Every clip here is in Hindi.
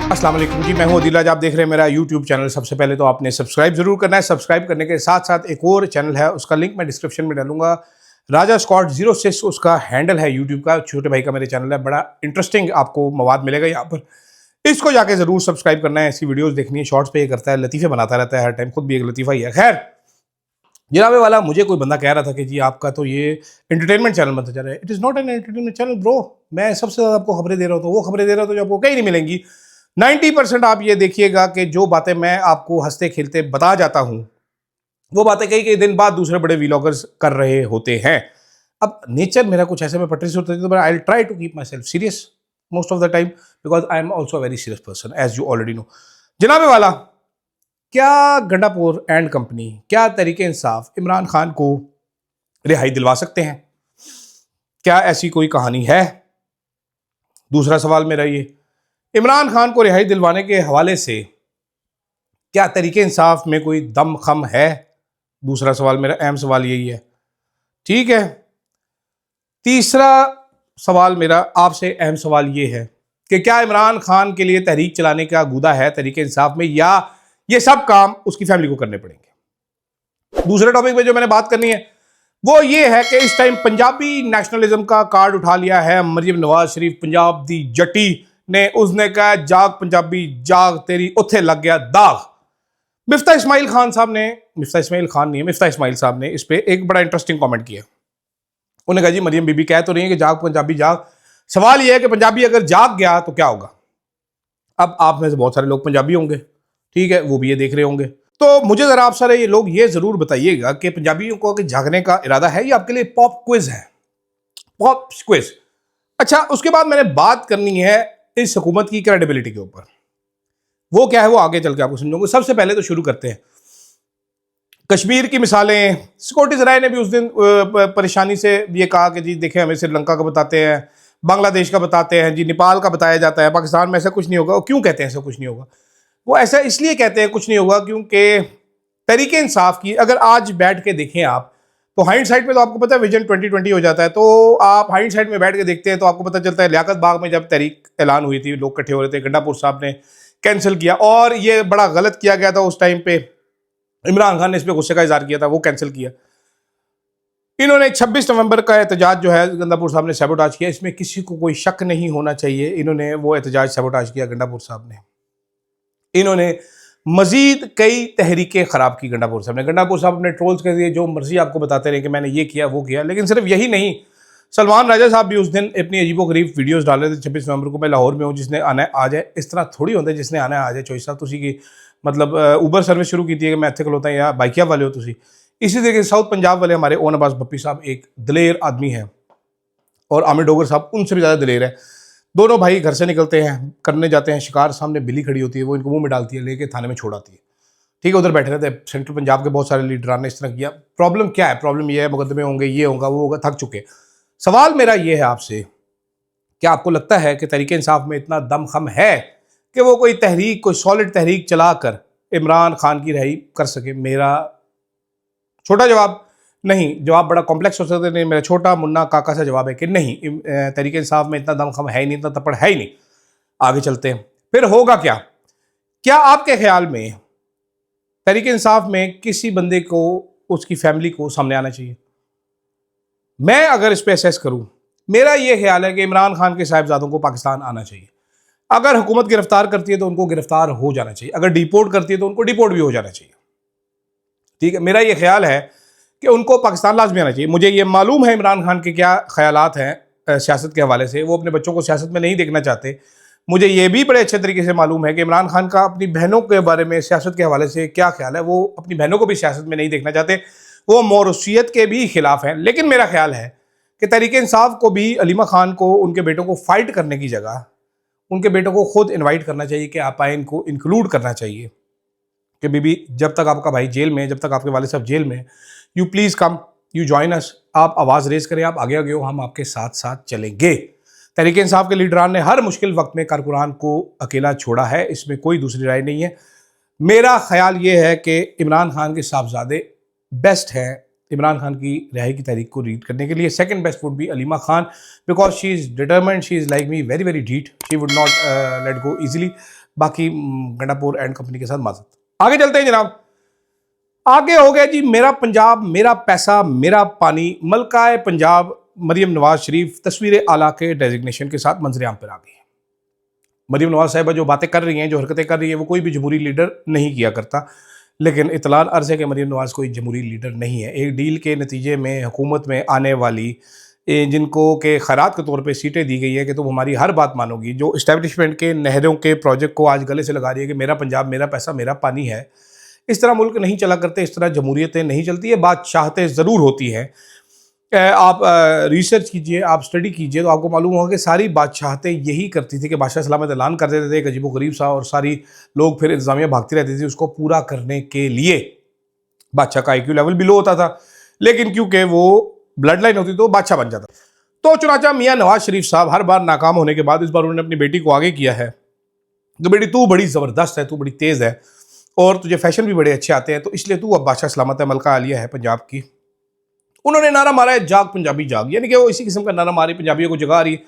अस्सलाम वालेकुम जी, मैं हूं अदील। आज आप देख रहे हैं मेरा यूट्यूब चैनल। सबसे पहले तो आपने सब्सक्राइब जरूर करना है। सब्सक्राइब करने के साथ साथ एक और चैनल है, उसका लिंक मैं डिस्क्रिप्शन में डालूंगा। राजा स्कॉट 06 उसका हैंडल है यूट्यूब का। छोटे भाई का मेरे चैनल है, बड़ा इंटरेस्टिंग आपको मवाद मिलेगा यहाँ पर। इसको जाके जरूर सब्सक्राइब करना है, ऐसी वीडियोस देखनी है। शॉर्ट्स पे ये करता है, लतीफ़े बनाता रहता है हर टाइम, खुद भी एक लतीफ़ा ही है। खैर जनाबे वाला, मुझे कोई बंदा कह रहा था कि जी आपका तो ये एंटरटेनमेंट चैनल बनता जा रहा है। It is not an entertainment channel bro. मैं सबसे ज़्यादा आपको खबरें दे रहा हूँ, तो वो खबरें दे रहा हूँ तो जो आपको कहीं नहीं मिलेंगी। 90% आप ये देखिएगा कि जो बातें मैं आपको हंसते खेलते बता जाता हूँ, वो बातें कई कई दिन बाद दूसरे बड़े व्लॉगर्स कर रहे होते हैं। अब नेचर मेरा कुछ ऐसे में पटरी से होता है, तो I will try to keep myself serious most of the time, because I am also very serious person, as you already know. जनाबे वाला, क्या गंडापुर एंड कंपनी, क्या तरीके इंसाफ इमरान खान को रिहाई दिलवा सकते हैं? क्या ऐसी कोई कहानी है? दूसरा सवाल मेरा ये, इमरान खान को रिहाई दिलवाने के हवाले से क्या तरीके इंसाफ में कोई दम खम है? दूसरा सवाल मेरा, अहम सवाल यही है। ठीक है, तीसरा सवाल मेरा आपसे अहम सवाल ये है कि क्या इमरान खान के लिए तहरीक चलाने का गुदा है तरीके इंसाफ में, या ये सब काम उसकी फैमिली को करने पड़ेंगे? दूसरे टॉपिक पे जो मैंने बात करनी है वो ये है कि इस टाइम पंजाबी नेशनलिज्म का कार्ड उठा लिया है मरियम नवाज शरीफ, पंजाब दी जटी ने। उसने कहा जाग पंजाबी जाग, तेरी उत्थे लग गया दाग। मिफ्ता इस्माइल खान साहब ने, मिफ्ता इस्माइल खान नहीं है, मिफ्ता इस्माइल साहब ने इस पर एक बड़ा इंटरेस्टिंग कमेंट किया। उन्होंने कहा जी मरियम बीबी कह तो रही है कि जाग पंजाबी जाग, सवाल यह है कि पंजाबी अगर जाग गया तो क्या होगा? अब आप में से बहुत सारे लोग पंजाबी होंगे, ठीक है, वो भी ये देख रहे होंगे। तो मुझे जरा आप सारे ये लोग ये जरूर बताइएगा कि पंजाबियों को जागने का इरादा है या आपके लिए पॉप क्विज है? Pop quiz. अच्छा, उसके बाद मैंने बात करनी है इस हुकूमत की क्रेडिबिलिटी के ऊपर। वो क्या है वो आगे चल के आपको समझाऊंगा। सबसे पहले तो शुरू करते हैं कश्मीर की मिसालें। सिक्योरिटी जराए ने भी उस दिन परेशानी से ये कहा कि जी देखें, हमें श्रीलंका का बताते हैं, बांग्लादेश का बताते हैं, जी नेपाल का बताया जाता है, पाकिस्तान में ऐसा कुछ नहीं होगा। और क्यों कहते हैं ऐसा कुछ नहीं होगा? वो ऐसा इसलिए कहते हैं कुछ नहीं होगा क्योंकि तरीके इंसाफ की अगर आज बैठ के देखें आप, तो हाइंड साइड में तो आपको पता है विजन 2020 हो जाता है। तो आप हाइंड साइड में बैठ के देखते हैं तो आपको पता चलता है लियाकत बाग में जब तहरीक ऐलान हुई थी, लोग इकट्ठे हो रहे थे, गंडापुर साहब ने कैंसिल किया और ये बड़ा गलत किया गया था उस टाइम पे। इमरान खान ने इस पर गुस्से का इजहार किया था, वो कैंसिल किया। इन्होंने 26 नवंबर का एहतजाज जो है गंडापुर साहब ने सैबोटाज किया, इसमें किसी को कोई शक नहीं होना चाहिए। इन्होंने वो एहतजाज सैबोटाज किया गंडापुर साहब ने। इन्होंने मजीद कई तहरीकें खराब की गंडापुर साहब ने। गंडापुर साहब अपने ट्रोल्स के लिए जो मर्जी आपको बताते रहे कि मैंने ये किया वो किया, लेकिन सिर्फ यही नहीं, सलमान राजा साहब भी उस दिन अपनी अजीबो गरीब वीडियोस डाल रहे थे। 26 नवंबर को मैं लाहौर में हूँ, जिसने आना है आ जाए। इस तरह थोड़ी होता है जिसने आना है आ जाए। चॉइस साहब तुसी की मतलब ऊबर सर्विस शुरू की थी कि मैं इत्थे खलोता या बाइकिया वाले हो तुसी। इसी तरीके से साउथ पंजाब वाले हमारे ओन अब्बास बप्पी साहब एक दलेर आदमी है, और आमिर डोगर साहब उनसे भी ज़्यादा दलेर है। दोनों भाई घर से निकलते हैं, करने जाते हैं शिकार, सामने बिल्ली खड़ी होती है, वो इनको मुंह में डालती है, लेके थाने में छोड़ आती है। ठीक है, उधर बैठे रहते हैं। सेंट्रल पंजाब के बहुत सारे लीडरान ने इस तरह किया। प्रॉब्लम क्या है? प्रॉब्लम ये है मुकदमे होंगे, ये होगा, वो होगा, थक चुके। सवाल मेरा ये है आपसे, क्या आपको लगता है कि तहरीके इंसाफ में इतना दम खम है कि वो कोई तहरीक, कोई सॉलिड तहरीक चलाकर इमरान खान की रिहाई कर सके? मेरा छोटा जवाब नहीं। जवाब बड़ा कॉम्प्लेक्स हो सकता है, नहीं, मेरा छोटा मुन्ना काका सा जवाब है कि नहीं, तहरीके इंसाफ में इतना दम खम है ही नहीं, इतना तपड़ है ही नहीं। आगे चलते हैं, फिर होगा क्या? क्या आपके ख्याल में तहरीके इंसाफ में किसी बंदे को, उसकी फैमिली को सामने आना चाहिए? मैं अगर इस पर असेस करूं, मेरा यह ख्याल है कि इमरान खान के साहिबजादों को पाकिस्तान आना चाहिए। अगर हुकूमत गिरफ्तार करती है तो उनको गिरफ्तार हो जाना चाहिए, अगर डिपोर्ट करती है तो उनको डिपोर्ट भी हो जाना चाहिए। ठीक है, मेरा यह ख्याल है कि उनको पाकिस्तान लाजमी आना चाहिए। मुझे ये मालूम है इमरान खान के क्या ख्यालात हैं सियासत के हवाले से। वो अपने बच्चों को सियासत में नहीं देखना चाहते। मुझे ये भी बड़े अच्छे तरीके से मालूम है कि इमरान खान का अपनी बहनों के बारे में सियासत के हवाले से क्या ख्याल है। वो अपनी बहनों को भी सियासत में नहीं देखना चाहते, वो मौरूसियत के भी खिलाफ हैं। लेकिन मेरा ख्याल है कि तहरीके इंसाफ को भी अलीमा खान को उनके बेटों को फाइट करने की जगह उनके बेटों को खुद इन्वाइट करना चाहिए कि आप आए, इनको इंक्लूड करना चाहिए कि बीबी जब तक आपका भाई जेल में, जब तक आपके वाले साहब जेल में, you please come, you join us. आप आवाज़ रेज करें, आप आगे आगे हो, हम आपके साथ साथ चलेंगे। तहरीके इंसाफ के लीडरान ने हर मुश्किल वक्त में कारकुनान को अकेला छोड़ा है, इसमें कोई दूसरी राय नहीं है। मेरा ख्याल ये है कि इमरान खान के साहबजादे बेस्ट हैं इमरान खान की रिहाई की तारीख को रीड करने के लिए। Second best would be Aleema Khan, because she is determined, she is like me, very very डीट, she would not let go easily. बाकी गंडापुर एंड कंपनी के साथ माजत। आगे चलते हैं जनाब। आगे हो गया जी मेरा पंजाब मेरा पैसा मेरा पानी। मलकाए पंजाब मरियम नवाज शरीफ तस्वीर आला के डेजिग्नेशन के साथ मंजर-ए-आम पर आ गई है। मरियम नवाज साहिबा जो बातें कर रही हैं, जो हरकतें कर रही हैं, वो कोई भी जमहूरी लीडर नहीं किया करता, लेकिन इतलान अर्ज़ है कि मरियम नवाज कोई जमहूरी लीडर नहीं है। एक डील के नतीजे में हुकूमत में आने वाली जिनको के खैरात के तौर पे सीटें दी गई है कि तुम हमारी हर बात मानोगी, जो इस्टेब्लिशमेंट के नहरों के प्रोजेक्ट को आज गले से लगा रही है कि मेरा पंजाब मेरा पैसा मेरा पानी है। इस तरह मुल्क नहीं चला करते, इस तरह जमहूरियतें नहीं चलती है। बादशाहतें ज़रूर होती हैं। आप रिसर्च कीजिए, आप स्टडी कीजिए तो आपको मालूम होगा कि सारी बादशाहतें यही करती थी कि बादशाह सलामत ऐलान कर देते थे एक अजीब गरीब सा, और सारी लोग फिर इंतजामिया भागती रहती थी उसको पूरा करने के लिए। बादशाह का IQ लेवल भी लो होता था, लेकिन क्योंकि वो ब्लड लाइन होती तो बादशाह बन जाता। तो चुनाचा मियाँ नवाज शरीफ साहब हर बार नाकाम होने के बाद इस बार उन्होंने अपनी बेटी को आगे किया है कि बेटी तू बड़ी ज़बरदस्त है, तू बड़ी तेज़ है और तुझे फैशन भी बड़े अच्छे आते हैं, तो इसलिए तू अब बादशाह सलामत है, मलका आलिया है पंजाब की। उन्होंने नारा मारा है जाग पंजाबी जाग, यानी कि वो इसी किस्म का नारा मारी, पंजाबियों को जगा रही।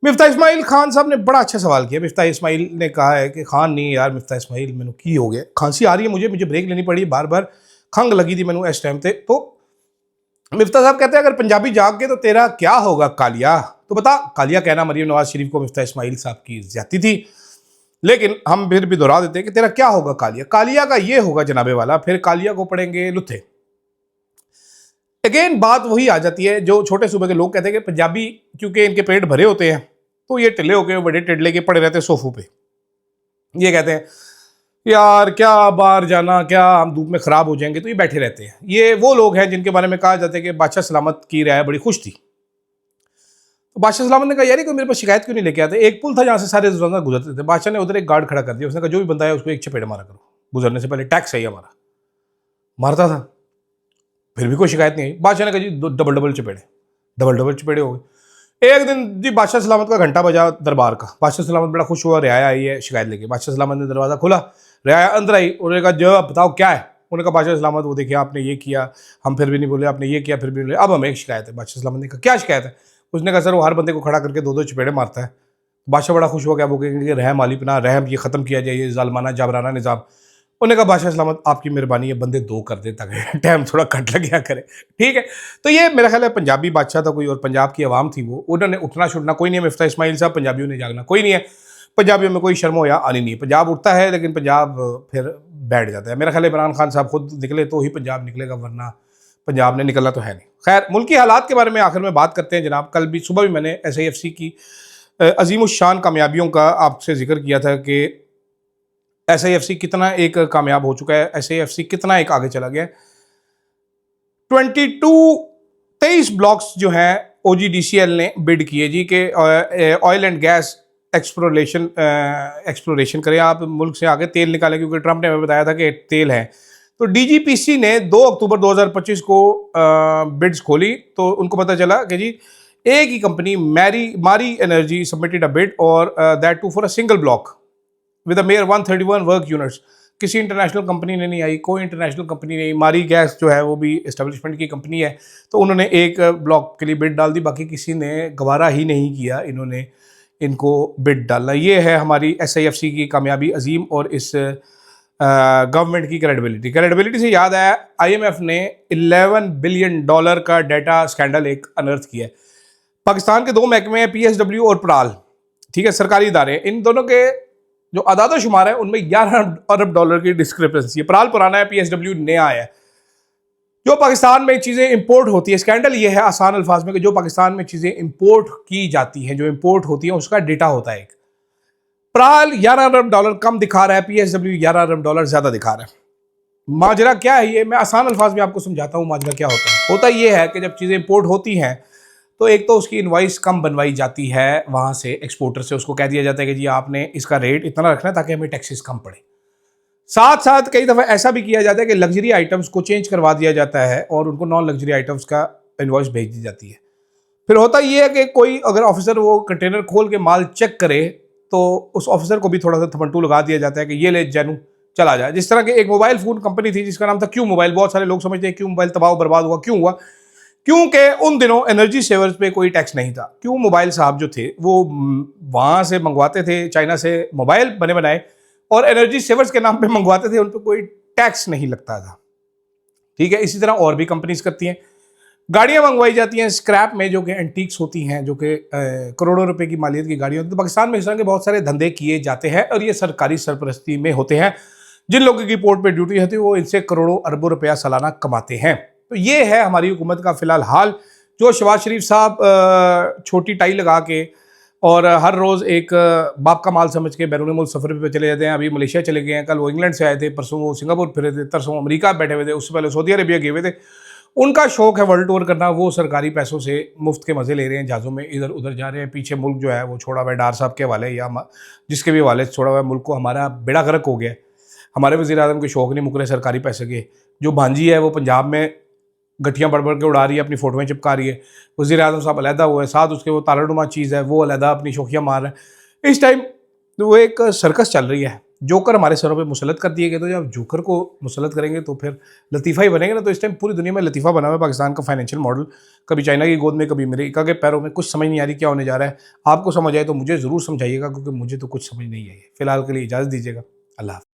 मिफ्ता इस्माइल खान साहब ने बड़ा अच्छा सवाल किया। मिफ्ता इस्माइल ने कहा है कि खान नहीं यार, मिफ्ता इस्माइल मैंने की हो गया, खांसी आ रही है मुझे ब्रेक लेनी पड़ी, बार बार खंग लगी थी मैंने इस टाइम पे। तो मिफ्ता साहब कहते हैं अगर पंजाबी जाग गए तो तेरा क्या होगा कालिया। तो बता, कालिया कहना मरियम नवाज शरीफ को मिफ्ता इस्माइल साहब की ज्यादती थी, लेकिन हम फिर भी दोहरा देते हैं कि तेरा क्या होगा कालिया। कालिया का ये होगा जनाबे वाला, फिर कालिया को पढ़ेंगे लुत्थे। अगेन बात वही आ जाती है जो छोटे सूबे के लोग कहते हैं कि पंजाबी क्योंकि इनके पेट भरे होते हैं तो ये टिल्ले होके बड़े टिल्ले के पड़े रहते हैं सोफों पे। ये कहते हैं यार क्या बाहर जाना, क्या हम धूप में ख़राब हो जाएंगे, तो ये बैठे रहते हैं। ये वो लोग हैं जिनके बारे में कहा जाता है कि बादशाह सलामत की राय बड़ी खुश थी। तो बादशाह सलामत ने कहा यार कोई मेरे पास शिकायत क्यों नहीं लेके आते। एक पुल था जहाँ से सारे रोजाना गुजरते थे, बादशाह ने उधर एक गार्ड खड़ा कर दिया। उसने कहा जो भी बंदा है उसको एक चपेट मारा करो, गुजरने से पहले टैक्स है हमारा। मारता था, फिर भी कोई शिकायत नहीं आई। बादशाह ने कहा जी डबल डबल चपेड़े हो गए। एक दिन जी बादशाह सलामत का घंटा बजा दरबार का। बादशाह सलामत बड़ा खुश हुआ, रियाया आई है शिकायत लेके। बादशाह सलामत ने दरवाज़ा खोला, रियाया अंदर आई। उन्होंने कहा जवाब बताओ क्या है। उन्होंने कहा बादशाह सलामत वो देखिए आपने ये किया, हम फिर भी नहीं बोले, आपने ये किया फिर भी नहीं बोले, अब हमें एक शिकायत है। बादशाह सलामत ने कहा क्या शिकायत है। उसने कहा सर वो हर बंदे को खड़ा करके दो दो चपेड़े मारता है। बादशाह बड़ा खुश हुआ, क्या वो कहेंगे रहम आली पना रहम, ये ख़त्म किया जाए ये जालमाना जाबराना निज़ाम। उन्होंने कहा बादशाह सलामत आपकी मेहरबानी है, बंदे दो कर दे ताकि टाइम थोड़ा कट लग गया करे। ठीक है, तो ये मेरा ख्याल है पंजाबी बादशाह था कोई और पंजाब की आवाम थी वो, उन्होंने उठना छुटना कोई नहीं है। मिफ्ता इस्माइल साहब पंजाबियों ने जागना कोई नहीं है। पंजाबियों में कोई शर्मो या आनी नहीं है। पंजाब उठता है लेकिन पंजाब फिर बैठ जाता है। मेरा ख्याल है इमरान खान साहब खुद निकले तो ही पंजाब निकलेगा, वरना पंजाब ने निकलना तो है नहीं। खैर मुल्की हालात के बारे में आखिर में बात करते हैं जनाब। कल भी सुबह भी मैंने SIFC की अजीमुशान कामयाबियों का आपसे जिक्र किया था कि SIFC कितना एक कामयाब हो चुका है, SIFC कितना एक आगे चला गया। 23 ब्लॉक्स जो हैं OGDCL ने बिड किए जी के ऑयल एंड गैस एक्सप्लोरेशन करें, आप मुल्क से आगे तेल निकालें, क्योंकि ट्रंप ने हमें बताया था कि तेल है। तो DGPC ने 2 अक्टूबर 2025 को बिड्स खोली तो उनको पता चला कि जी एक ही company Mari energy submitted a bid और that too for a single block with a mere 131 work units. किसी इंटरनेशनल कंपनी ने नहीं आई, कोई इंटरनेशनल कंपनी नहीं। मारी गैस जो है वो भी एस्टेब्लिशमेंट की कंपनी है, तो उन्होंने एक ब्लॉक के लिए बिड डाल दी, बाकी किसी ने गवारा ही नहीं किया इन्होंने इनको बिड डालना। ये है हमारी SIFC की कामयाबी अजीम और इस गवर्नमेंट की क्रेडिबिलिटी से याद आया IMF ने $11 बिलियन का डाटा स्कैंडल एक अनर्थ किया है। पाकिस्तान के 2 महकमे हैं PSW और प्राल, ठीक है, सरकारी इदारे। इन दोनों के जो अदाद शुमार है उनमें $11 अरब की डिस्क्रिपेंसी है। प्राल पुराना है, PSW नया है। जो पाकिस्तान में चीज़ें इंपोर्ट होती है, स्कैंडल ये है आसान अल्फाज में कि जो पाकिस्तान में चीज़ें इंपोर्ट की जाती हैं, जो इंपोर्ट होती हैं उसका डेटा होता है एक। प्राल $11 अरब कम दिखा रहा है, PSW $11 अरब ज़्यादा दिखा रहा है। माजरा क्या है ये, मैं आसान अल्फाज में आपको समझाता हूँ। माजरा क्या होता ये है कि जब चीज़ें इंपोर्ट होती हैं तो एक तो उसकी इनवाइस कम बनवाई जाती है वहाँ से, एक्सपोर्टर से। उसको कह दिया जाता है कि जी आपने इसका रेट इतना रखना है ताकि हमें टैक्सेस कम पड़े। साथ साथ कई दफ़ा ऐसा भी किया जाता है कि लग्जरी आइटम्स को चेंज करवा दिया जाता है और उनको नॉन लग्जरी आइटम्स का इनवॉइस भेज दी जाती है। फिर होता ये है कि कोई अगर ऑफिसर वो कंटेनर खोल के माल चेक करे तो उस ऑफिसर को भी थोड़ा सा थपंटू लगा दिया जाता है कि ये ले जैनू चला जाए। जिस तरह के एक मोबाइल फ़ोन कंपनी थी जिसका नाम था क्यू मोबाइल। बहुत सारे लोग समझते हैं क्यू मोबाइल तबाह बर्बाद हुआ, क्यों हुआ क्योंकि उन दिनों एनर्जी सेवर्स पे कोई टैक्स नहीं था। क्यों? मोबाइल साहब जो थे वो वहाँ से मंगवाते थे, चाइना से मोबाइल बने बनाए, और एनर्जी सेवर्स के नाम पे मंगवाते थे, उन पर कोई टैक्स नहीं लगता था। ठीक है, इसी तरह और भी कंपनीज करती हैं। गाड़ियां मंगवाई जाती हैं स्क्रैप में, जो कि एंटीक्स होती हैं, जो कि करोड़ों रुपए की मालियत की गाड़ियां होती हैं। तो पाकिस्तान में इस तरह के बहुत सारे धंधे किए जाते हैं और ये सरकारी सरपरस्ती में होते हैं। जिन लोगों की पोर्ट पे ड्यूटी होती है वो इनसे करोड़ों अरबों रुपया सालाना कमाते हैं। तो ये है हमारी हुकूमत का फिलहाल हाल। जो शहबाज शरीफ साहब छोटी टाई लगा के और हर रोज़ एक बाप का माल समझ के बैरून मुल्क सफ़र पे चले जाते हैं। अभी मलेशिया चले गए हैं, कल वो इंग्लैंड से आए थे, परसों वो सिंगापुर फिरे थे, तरसों अमेरिका बैठे हुए थे, उससे पहले सऊदी अरेबिया गए हुए थे। उनका शौक है वर्ल्ड टूर करना। वो सरकारी पैसों से मुफ्त के मज़े ले रहे हैं, जहाज़ों में इधर उधर जा रहे हैं। पीछे मुल्क जो है वो छोड़ा हुआ है डार साहब के हवाले, या जिसके भी हवाले से छोड़ा हुआ है मुल्क को। हमारा बेड़ा गर्क हो गया है। हमारे वज़ीर आज़म के शौक नहीं मुक रहे सरकारी पैसे के। जो भांजी है वो पंजाब में गठियाँ बढ़ के उड़ा रही है, अपनी फोटोएं चिपका रही है। वज़ीर आज़म साहब अलहदा हुआ है, साथ उसके वो तालानुमा चीज़ है वो अलहदा अपनी शौकियाँ मार रहा है। इस टाइम वो एक सर्कस चल रही है। जोकर हमारे सरों पे मुसलत कर दिए गए, तो जब जोकर को मुसलत करेंगे तो फिर लतीफ़ा ही बनेंगे ना। तो इस टाइम पूरी दुनिया में लतीफ़ा बना हुआ है पाकिस्तान का फाइनेंशियल मॉडल। कभी चाइना की गोद में, कभी अमेरिका के पैरों में। कुछ समझ नहीं आ रही क्या होने जा रहा है। आपको समझ आए तो मुझे ज़रूर समझाइएगा, क्योंकि मुझे तो कुछ समझ नहीं आई है। फिलहाल के लिए इजाज़त दीजिएगा। अल्लाह हाफ़िज़।